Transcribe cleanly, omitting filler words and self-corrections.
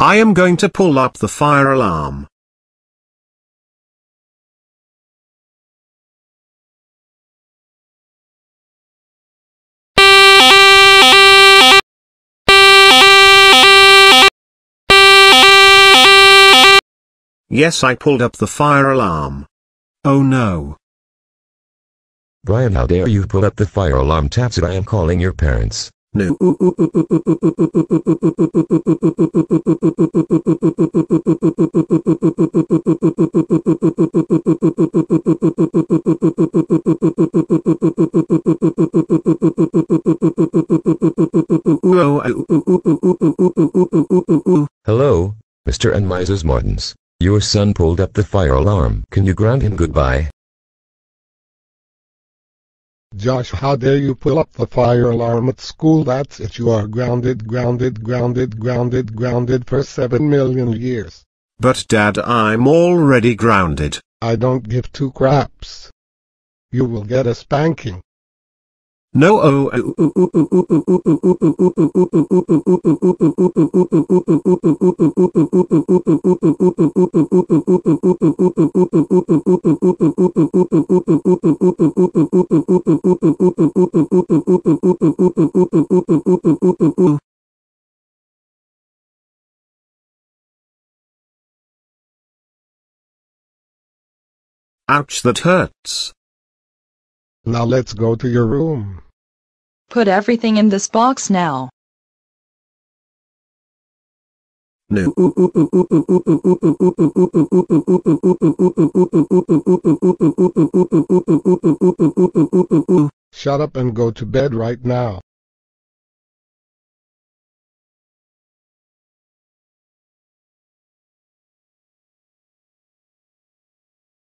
I am going to pull up the fire alarm. Yes, I pulled up the fire alarm. Oh no. Brian, how dare you pull up the fire alarm taps? I am calling your parents. No. Hello, Mr. and Mrs. Martins. Your son pulled up the fire alarm. Can you grant him goodbye? Josh, how dare you pull up the fire alarm at school? That's it. You are grounded for 7 million years. But Dad, I'm already grounded. I don't give two craps. You will get a spanking. No. Ouch, that hurts. Now let's go to your room. Put everything in this box now. No. Shut up and go to bed right now.